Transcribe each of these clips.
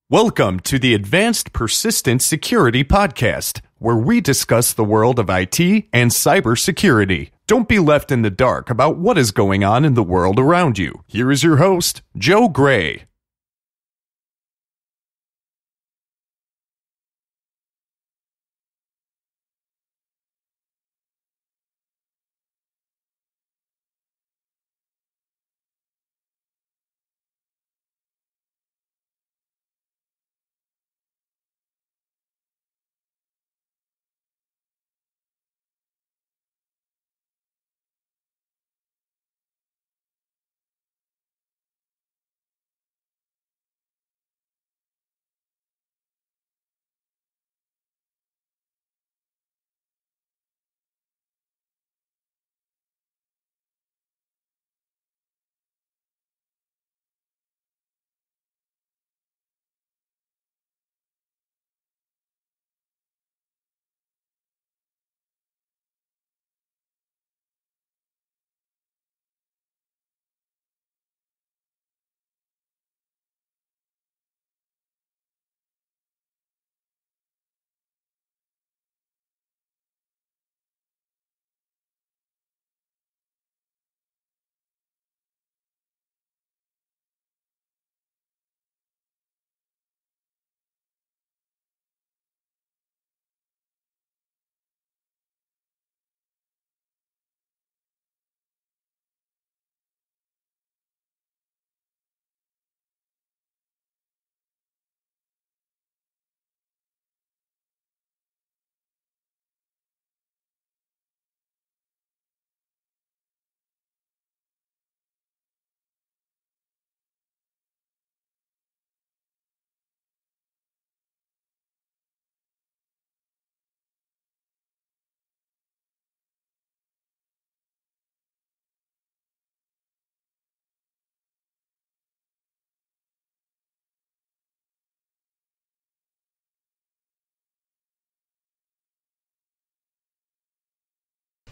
Welcome to the Advanced Persistent Security Podcast, where we discuss the world of IT and cybersecurity. Don't be left in the dark about what is going on in the world around you. Here is your host, Joe Gray.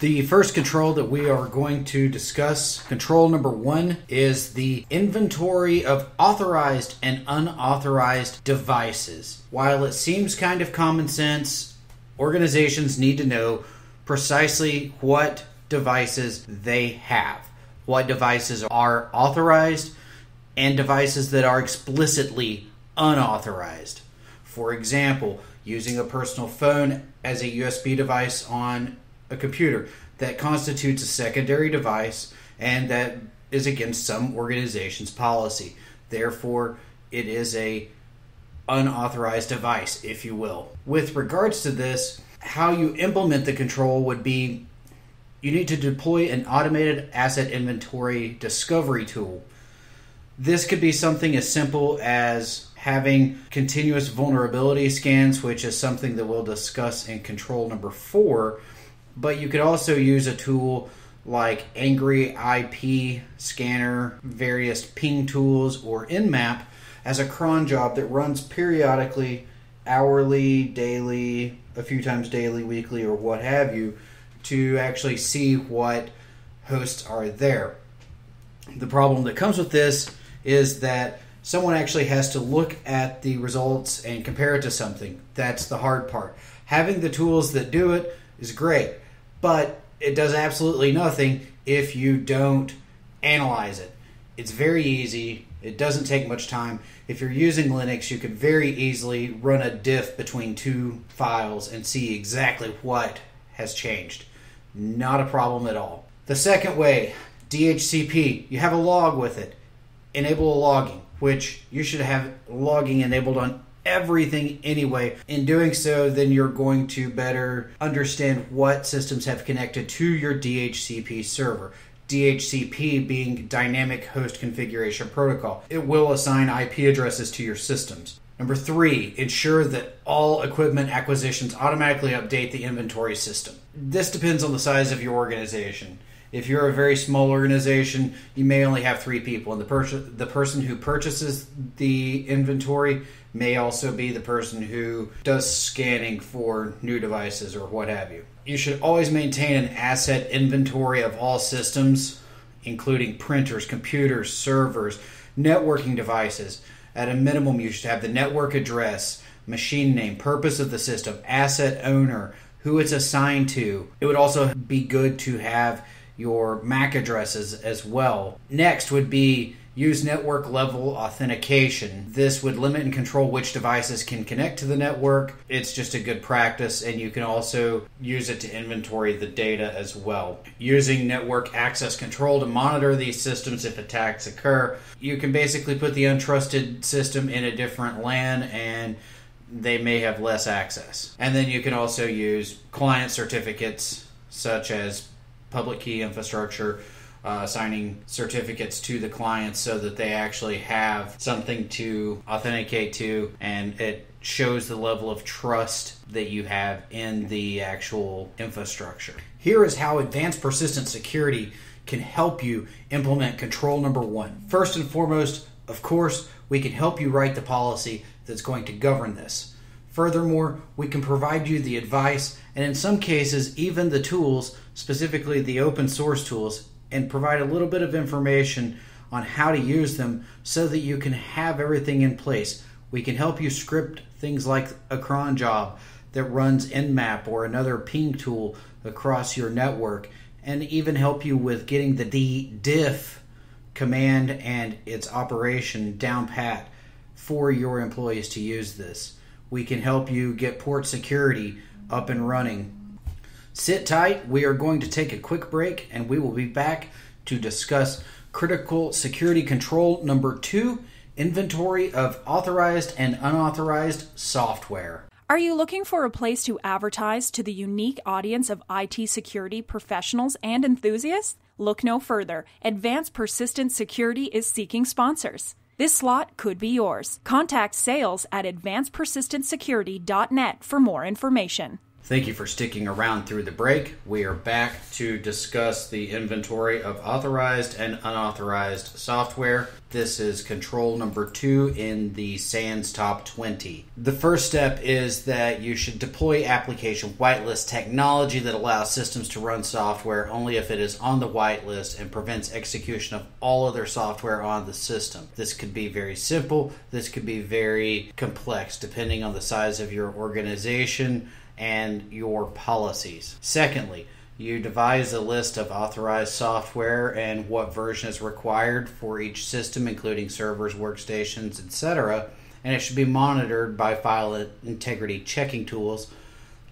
The first control that we are going to discuss, control number 1, is the inventory of authorized and unauthorized devices. While it seems kind of common sense, organizations need to know precisely what devices they have, what devices are authorized, and devices that are explicitly unauthorized. For example, using a personal phone as a USB device on a computer that constitutes a secondary device and that is against some organization's policy. Therefore, it is a unauthorized device, if you will. With regards to this, how you implement the control would be you need to deploy an automated asset inventory discovery tool. This could be something as simple as having continuous vulnerability scans, which is something that we'll discuss in control number 4. But you could also use a tool like Angry IP Scanner, various ping tools, or Nmap as a cron job that runs periodically, hourly, daily, a few times daily, weekly, or what have you, to actually see what hosts are there. The problem that comes with this is that someone actually has to look at the results and compare it to something. That's the hard part. Having the tools that do it is great, but it does absolutely nothing if you don't analyze it. It's very easy. It doesn't take much time. If you're using Linux, you can very easily run a diff between two files and see exactly what has changed. Not a problem at all. The second way, DHCP, you have a log with it. Enable a logging, which you should have logging enabled on everything anyway. In doing so, then you're going to better understand what systems have connected to your DHCP server. DHCP being Dynamic Host Configuration Protocol. It will assign IP addresses to your systems. Number 3, ensure that all equipment acquisitions automatically update the inventory system. This depends on the size of your organization. If you're a very small organization, you may only have 3 people, and the person who purchases the inventory may also be the person who does scanning for new devices or what have you. You should always maintain an asset inventory of all systems, including printers, computers, servers, networking devices, At a minimum, you should have the network address, machine name, purpose of the system, asset owner, who it's assigned to. It would also be good to have your MAC addresses as well. Next would be use network level authentication. This would limit and control which devices can connect to the network. It's just a good practice, and you can also use it to inventory the data as well. Using network access control to monitor these systems if attacks occur. You can basically put the untrusted system in a different LAN and they may have less access. And then you can also use client certificates such as public key infrastructure, assigning certificates to the clients so that they actually have something to authenticate to, and it shows the level of trust that you have in the actual infrastructure. Here is how advanced persistent security can help you implement control number 1. First and foremost, of course, we can help you write the policy that's going to govern this. Furthermore, we can provide you the advice and in some cases even the tools, specifically the open source tools, and provide a little bit of information on how to use them so that you can have everything in place. We can help you script things like a cron job that runs Nmap or another ping tool across your network, and even help you with getting the diff command and its operation down pat for your employees to use this. We can help you get port security up and running. Sit tight. We are going to take a quick break and we will be back to discuss critical security control number 2, inventory of authorized and unauthorized software. Are you looking for a place to advertise to the unique audience of IT security professionals and enthusiasts? Look no further. Advanced Persistent Security is seeking sponsors. This slot could be yours. Contact sales at advancedpersistentsecurity.net for more information. Thank you for sticking around through the break. We are back to discuss the inventory of authorized and unauthorized software. This is control number 2 in the SANS Top 20. The first step is that you should deploy application whitelist technology that allows systems to run software only if it is on the whitelist and prevents execution of all other software on the system. This could be very simple. This could be very complex depending on the size of your organization and your policies. Secondly, you devise a list of authorized software and what version is required for each system, including servers, workstations, etc. And it should be monitored by file integrity checking tools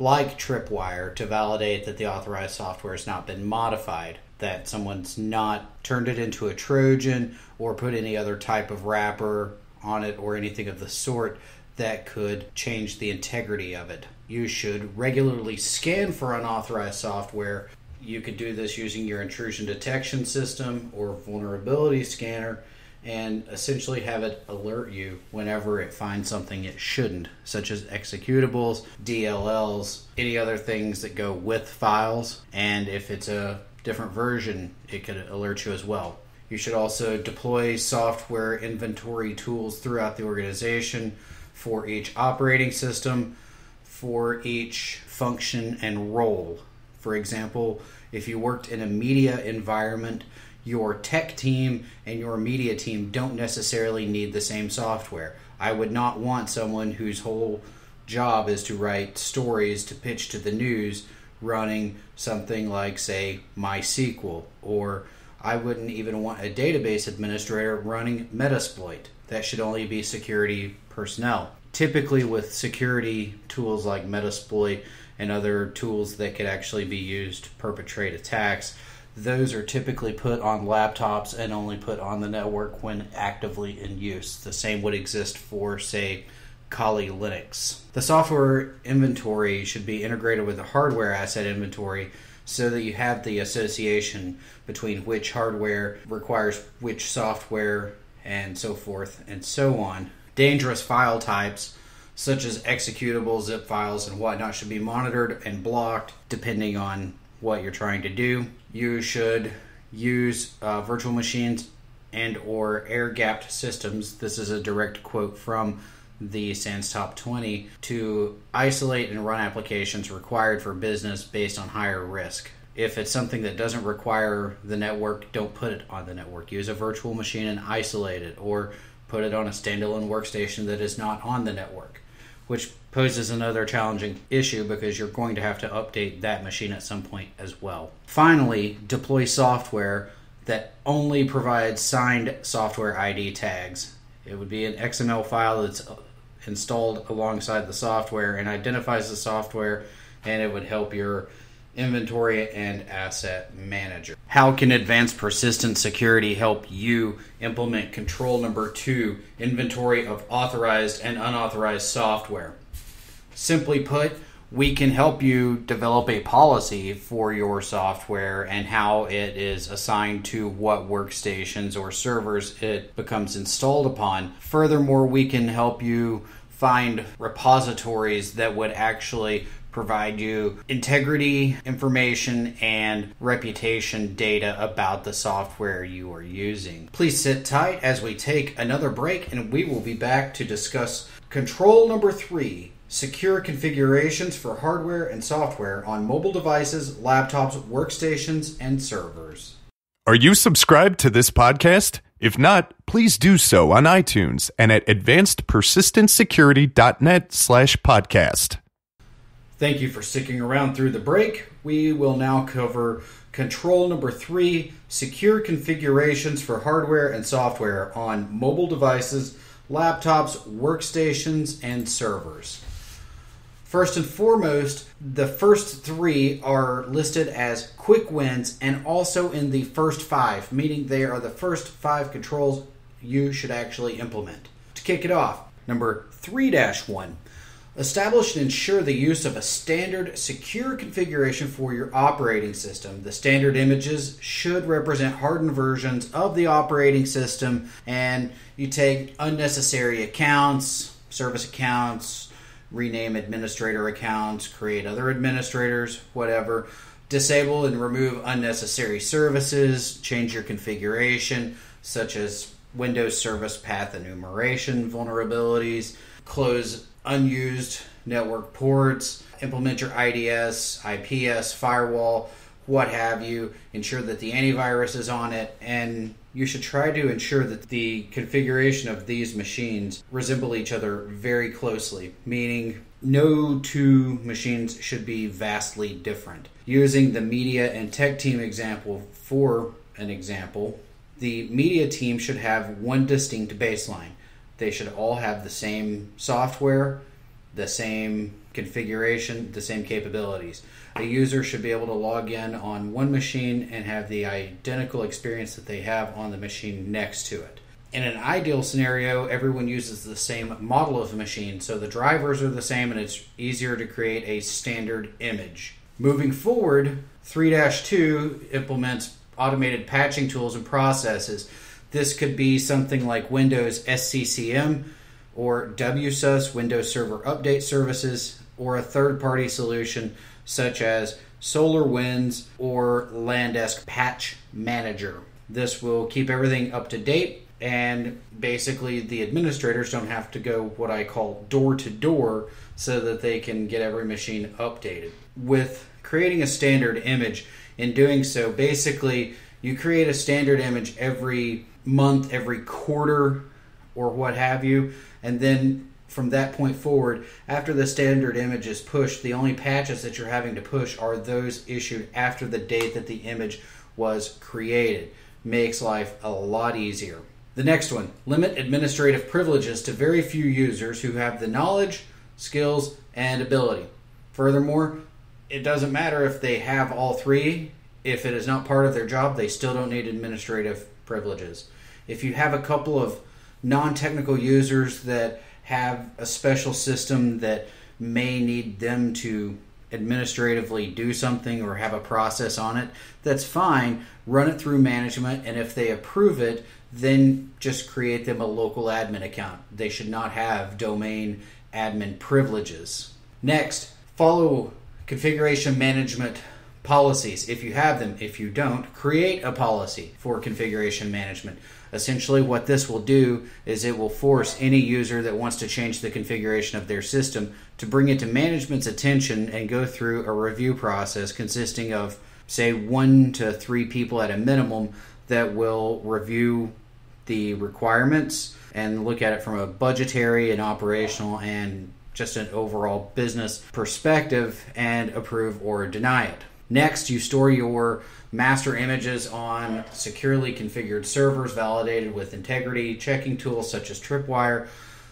like Tripwire to validate that the authorized software has not been modified, that someone's not turned it into a Trojan or put any other type of wrapper on it or anything of the sort that could change the integrity of it. You should regularly scan for unauthorized software. You could do this using your intrusion detection system or vulnerability scanner and essentially have it alert you whenever it finds something it shouldn't, such as executables, DLLs, any other things that go with files, and if it's a different version, it could alert you as well. You should also deploy software inventory tools throughout the organization for each operating system, for each function and role. For example, if you worked in a media environment, your tech team and your media team don't necessarily need the same software. I would not want someone whose whole job is to write stories to pitch to the news running something like, say, MySQL, or I wouldn't even want a database administrator running Metasploit. That should only be security personnel. Typically with security tools like Metasploit and other tools that could actually be used to perpetrate attacks, those are typically put on laptops and only put on the network when actively in use. The same would exist for, say, Kali Linux. The software inventory should be integrated with the hardware asset inventory so that you have the association between which hardware requires which software and so forth and so on. Dangerous file types such as executable zip files and whatnot should be monitored and blocked depending on what you're trying to do. You should use virtual machines and or air-gapped systems. This is a direct quote from the SANS Top 20 to isolate and run applications required for business based on higher risk. If it's something that doesn't require the network, don't put it on the network. Use a virtual machine and isolate it, or put it on a standalone workstation that is not on the network, which poses another challenging issue because you're going to have to update that machine at some point as well. Finally, deploy software that only provides signed software ID tags. It would be an XML file that's installed alongside the software and identifies the software, and it would help your inventory and asset manager. How can advanced persistent security help you implement control number 2, inventory of authorized and unauthorized software? Simply put, we can help you develop a policy for your software and how it is assigned to what workstations or servers it becomes installed upon. Furthermore, we can help you find repositories that would actually provide you integrity information and reputation data about the software you are using. Please sit tight as we take another break, and we will be back to discuss control number 3, secure configurations for hardware and software on mobile devices, laptops, workstations, and servers. Are you subscribed to this podcast? If not, please do so on iTunes and at advancedpersistentsecurity.net/podcast. Thank you for sticking around through the break. We will now cover control number 3, secure configurations for hardware and software on mobile devices, laptops, workstations, and servers. First and foremost, the first 3 are listed as quick wins and also in the first 5, meaning they are the first 5 controls you should actually implement. To kick it off, number 3-1. Establish and ensure the use of a standard secure configuration for your operating system. The standard images should represent hardened versions of the operating system, and you take unnecessary accounts, service accounts, rename administrator accounts, create other administrators, whatever. Disable and remove unnecessary services, change your configuration, such as Windows Service Path Enumeration vulnerabilities, close unused network ports, implement your IDS, IPS, firewall, what have you, ensure that the antivirus is on it, and you should try to ensure that the configuration of these machines resemble each other very closely, meaning no 2 machines should be vastly different. Using the media and tech team example for an example, the media team should have one distinct baseline. They should all have the same software, the same configuration, the same capabilities. A user should be able to log in on one machine and have the identical experience that they have on the machine next to it. In an ideal scenario, everyone uses the same model of machine, so the drivers are the same and it's easier to create a standard image. Moving forward, 3-2 implements automated patching tools and processes. This could be something like Windows SCCM or WSUS, Windows Server Update Services, or a third-party solution such as SolarWinds or Landesk Patch Manager. This will keep everything up to date, and basically the administrators don't have to go what I call door to door so that they can get every machine updated. With creating a standard image, in doing so, basically you create a standard image every month, every quarter, or what have you, and then from that point forward, after the standard image is pushed, the only patches that you're having to push are those issued after the date that the image was created. Makes life a lot easier. The next one, limit administrative privileges to very few users who have the knowledge, skills, and ability. Furthermore, it doesn't matter if they have all 3. If it is not part of their job, they still don't need administrative privileges. If you have a couple of non-technical users that have a special system that may need them to administratively do something or have a process on it, that's fine. Run it through management, and if they approve it, then just create them a local admin account. They should not have domain admin privileges. Next, follow configuration management policies if you have them. If you don't, create a policy for configuration management. Essentially what this will do is it will force any user that wants to change the configuration of their system to bring it to management's attention and go through a review process consisting of, say, 1 to 3 people at a minimum that will review the requirements and look at it from a budgetary and operational and just an overall business perspective and approve or deny it. Next, you store your master images on securely configured servers validated with integrity checking tools such as Tripwire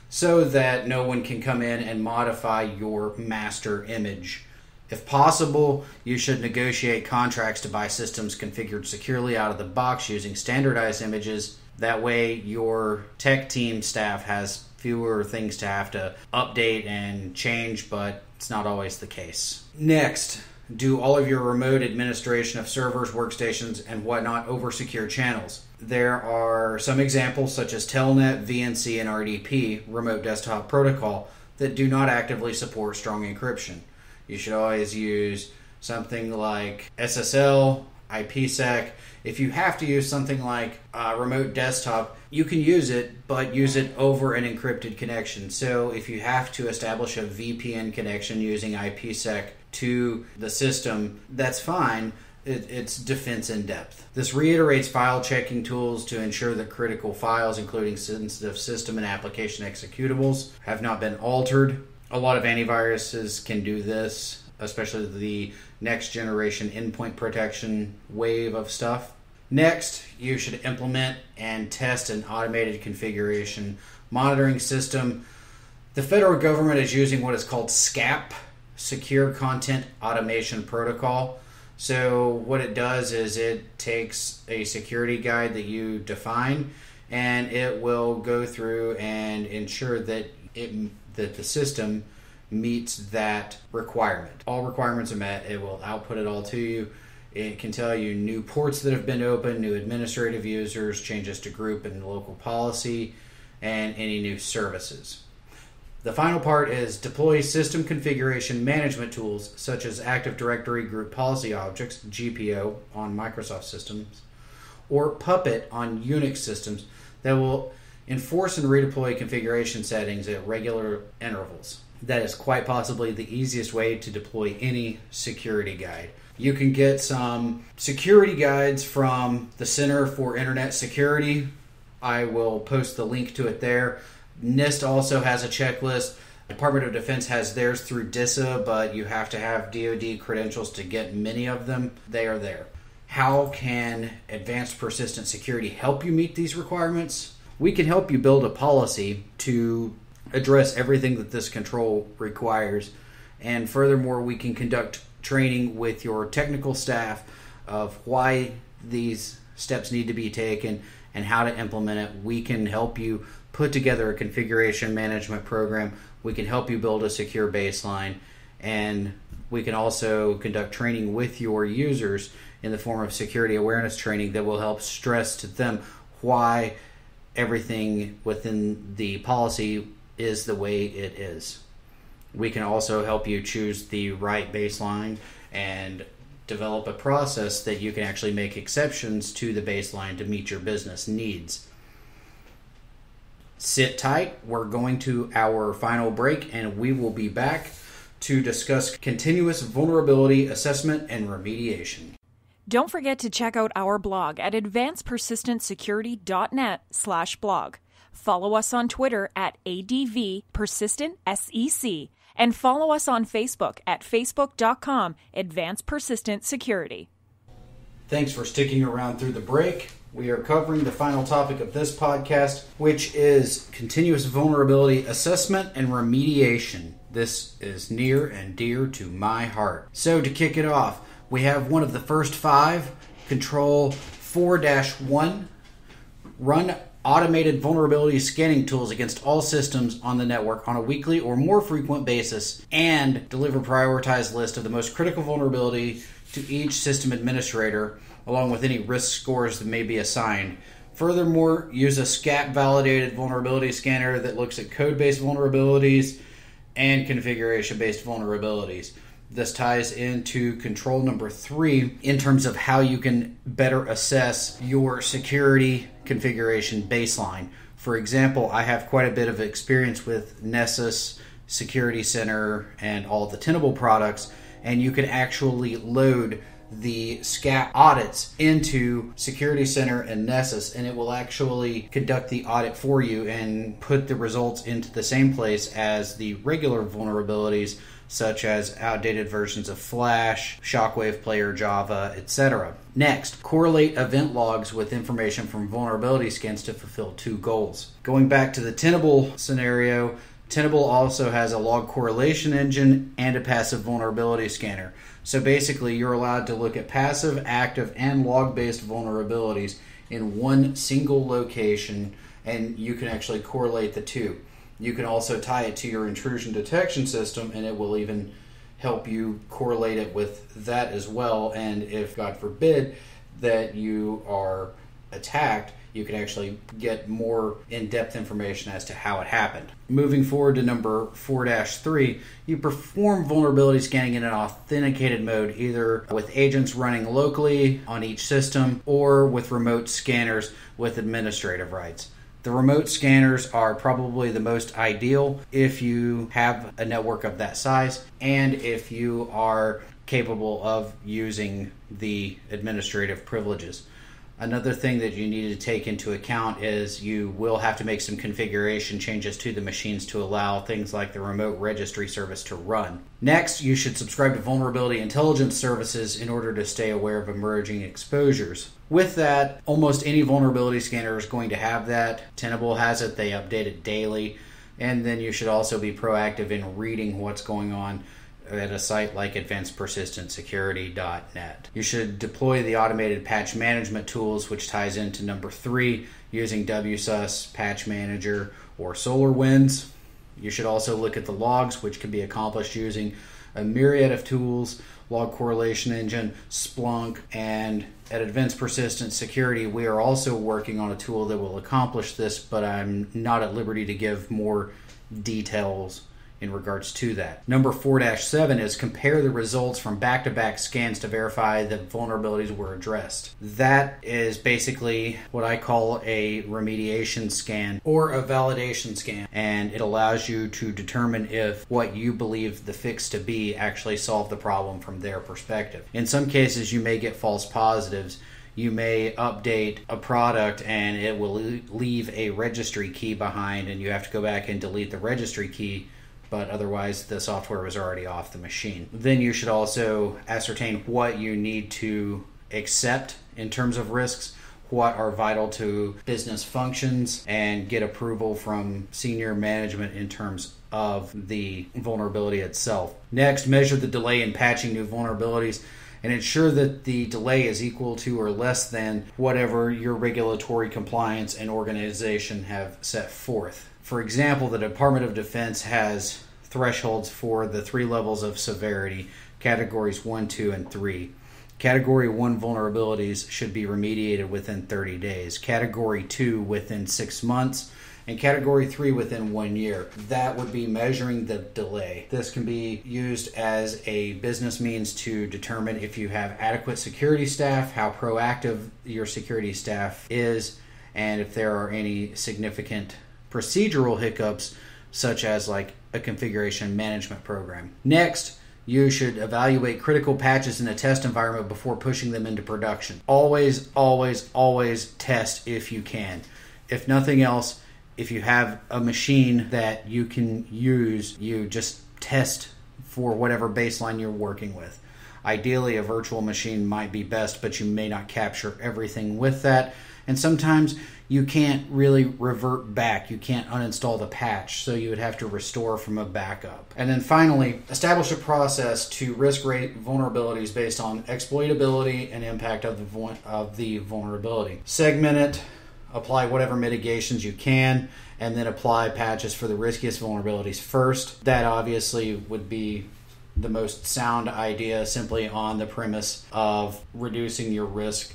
so that no one can come in and modify your master image. If possible, you should negotiate contracts to buy systems configured securely out of the box using standardized images. That way, your tech team staff has fewer things to have to update and change, but it's not always the case. Next, do all of your remote administration of servers, workstations, and whatnot over secure channels. There are some examples such as Telnet, VNC, and RDP, Remote Desktop Protocol, that do not actively support strong encryption. You should always use something like SSL, IPsec. If you have to use something like Remote Desktop, you can use it, but use it over an encrypted connection. So if you have to establish a VPN connection using IPsec to the system, that's fine. It's defense in depth. This reiterates file checking tools to ensure that critical files, including sensitive system and application executables, have not been altered. A lot of antiviruses can do this, especially the next generation endpoint protection wave of stuff. Next, you should implement and test an automated configuration monitoring system. The federal government is using what is called SCAP, Secure Content Automation Protocol. So what it does is it takes a security guide that you define and it will go through and ensure that the system meets that requirement. All requirements are met. It will output it all to you. It can tell you new ports that have been opened, new administrative users, changes to group and local policy, and any new services. The final part is deploy system configuration management tools such as Active Directory Group Policy Objects, GPO, on Microsoft systems, or Puppet on Unix systems that will enforce and redeploy configuration settings at regular intervals. That is quite possibly the easiest way to deploy any security guide. You can get some security guides from the Center for Internet Security. I will post the link to it there. NIST also has a checklist. Department of Defense has theirs through DISA, but you have to have DoD credentials to get many of them. They are there. How can Advanced Persistent Security help you meet these requirements? We can help you build a policy to address everything that this control requires. And furthermore, we can conduct training with your technical staff of why these steps need to be taken and how to implement it. We can help you put together a configuration management program. We can help you build a secure baseline. And we can also conduct training with your users in the form of security awareness training that will help stress to them why everything within the policy is the way it is. We can also help you choose the right baseline and develop a process that you can actually make exceptions to the baseline to meet your business needs. Sit tight. We're going to our final break and we will be back to discuss continuous vulnerability assessment and remediation. Don't forget to check out our blog at advancedpersistentsecurity.net/blog. Follow us on Twitter at ADVPersistentSEC and follow us on Facebook at facebook.com/advancedpersistentsecurity. Thanks for sticking around through the break. We are covering the final topic of this podcast, which is continuous vulnerability assessment and remediation. This is near and dear to my heart. So to kick it off, we have one of the first 5, Control 4-1, run automated vulnerability scanning tools against all systems on the network on a weekly or more frequent basis, and deliver prioritized list of the most critical vulnerability to each system administrator, along with any risk scores that may be assigned. Furthermore, use a SCAP-validated vulnerability scanner that looks at code-based vulnerabilities and configuration-based vulnerabilities. This ties into control number 3 in terms of how you can better assess your security configuration baseline. For example, I have quite a bit of experience with Nessus, Security Center, and all of the Tenable products, and you can actually load the SCAP audits into Security Center and Nessus, and it will actually conduct the audit for you and put the results into the same place as the regular vulnerabilities, such as outdated versions of Flash, Shockwave Player Java, etc. Next, correlate event logs with information from vulnerability scans to fulfill two goals. Going back to the Tenable scenario, Tenable also has a log correlation engine and a passive vulnerability scanner. So basically, you're allowed to look at passive, active, and log-based vulnerabilities in one single location, and you can actually correlate the two. You can also tie it to your intrusion detection system, and it will even help you correlate it with that as well. And if, God forbid, that you are attacked, you can actually get more in-depth information as to how it happened. Moving forward to number 4-3, you perform vulnerability scanning in an authenticated mode, either with agents running locally on each system or with remote scanners with administrative rights. The remote scanners are probably the most ideal if you have a network of that size and if you are capable of using the administrative privileges. Another thing that you need to take into account is you will have to make some configuration changes to the machines to allow things like the remote registry service to run. Next, you should subscribe to vulnerability intelligence services in order to stay aware of emerging exposures. With that, almost any vulnerability scanner is going to have that. Tenable has it, they update it daily. And then you should also be proactive in reading what's going on at a site like advancedpersistentsecurity.net. You should deploy the automated patch management tools, which ties into number 3, using WSUS, Patch Manager, or SolarWinds. You should also look at the logs, which can be accomplished using a myriad of tools, Log Correlation Engine, Splunk, and at Advanced Persistent Security, we are also working on a tool that will accomplish this, but I'm not at liberty to give more details in regards to that. Number 4-7 is compare the results from back-to-back scans to verify that vulnerabilities were addressed. That is basically what I call a remediation scan or a validation scan, and it allows you to determine if what you believe the fix to be actually solved the problem from their perspective. In some cases, you may get false positives. You may update a product and it will leave a registry key behind, and you have to go back and delete the registry key, but otherwise the software was already off the machine. Then you should also ascertain what you need to accept in terms of risks, what are vital to business functions, and get approval from senior management in terms of the vulnerability itself. Next, measure the delay in patching new vulnerabilities and ensure that the delay is equal to or less than whatever your regulatory compliance and organization have set forth. For example, the Department of Defense has thresholds for the 3 levels of severity, categories 1, 2, and 3. Category 1 vulnerabilities should be remediated within 30 days, Category 2 within 6 months, and Category 3 within 1 year. That would be measuring the delay. This can be used as a business means to determine if you have adequate security staff, how proactive your security staff is, and if there are any significant procedural hiccups, such as like a configuration management program. Next, you should evaluate critical patches in a test environment before pushing them into production. Always, always, always test if you can. If nothing else, if you have a machine that you can use, you just test for whatever baseline you're working with. Ideally, a virtual machine might be best, but you may not capture everything with that. And sometimes you can't really revert back. You can't uninstall the patch, so you would have to restore from a backup. And then finally, establish a process to risk rate vulnerabilities based on exploitability and impact of the vulnerability. Segment it, apply whatever mitigations you can, and then apply patches for the riskiest vulnerabilities first. That obviously would be the most sound idea, simply on the premise of reducing your risk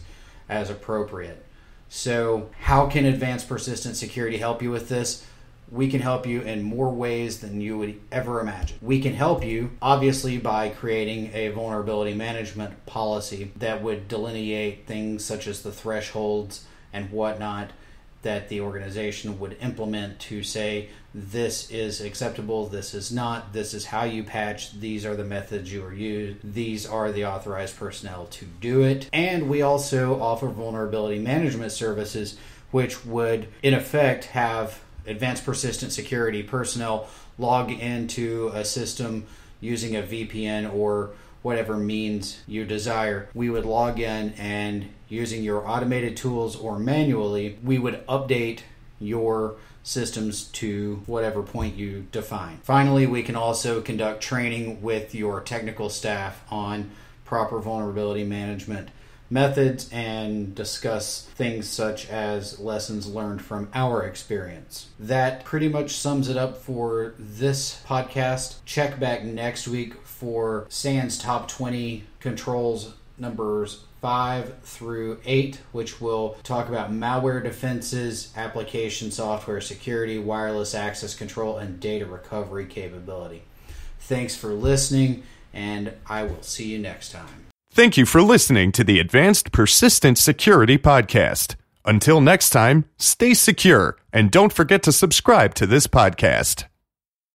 as appropriate. So how can Advanced Persistent Security help you with this? We can help you in more ways than you would ever imagine. We can help you, obviously, by creating a vulnerability management policy that would delineate things such as the thresholds and whatnot that the organization would implement to say, this is acceptable, this is not, this is how you patch, these are the methods you are used, these are the authorized personnel to do it. And we also offer vulnerability management services, which would in effect have advanced persistent security personnel log into a system using a VPN or whatever means you desire. We would log in, and using your automated tools or manually, we would update your systems to whatever point you define. Finally, we can also conduct training with your technical staff on proper vulnerability management methods and discuss things such as lessons learned from our experience. That pretty much sums it up for this podcast. Check back next week for SANS Top 20 Controls numbers 5 through 8, which will talk about malware defenses, application software security, wireless access control, and data recovery capability. Thanks for listening, and I will see you next time. Thank you for listening to the Advanced Persistent Security Podcast. Until next time, stay secure, and don't forget to subscribe to this podcast.